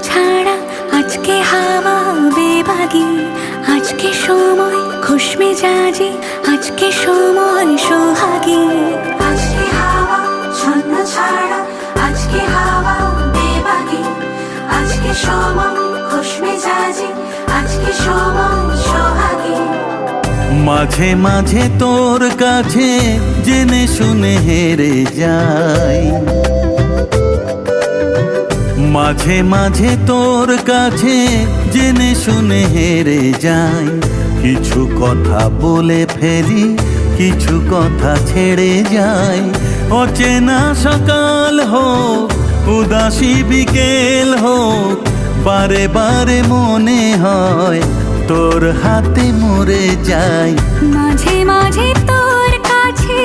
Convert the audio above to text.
ছাড়া আজকে হাওয়া বেবাগি, আজকে সময় খুশ মেজাজি, আজকে সময় সোহাগী। আজকে হাওয়া ছন্ন ছাড়া, আজকে হাওয়া বেবাগি, আজকে সময় খুশ মেজাজি, আজকে সময় সোহাগী। মাঝে মাঝে তোর কাছে জেনে শুনে হেরে যাই, মাঝে মাঝে তোর কাছে জেনে শুনে হেরে যাই। কিছু কথা বলে ফেলি, কিছু কথা ছেড়ে যাই। অচেনা সকাল হোক, উদাসী বিকেল হোক, বারে বারে মনে হয় তোর হাতে মরে যাই। মাঝে মাঝে তোর কাছে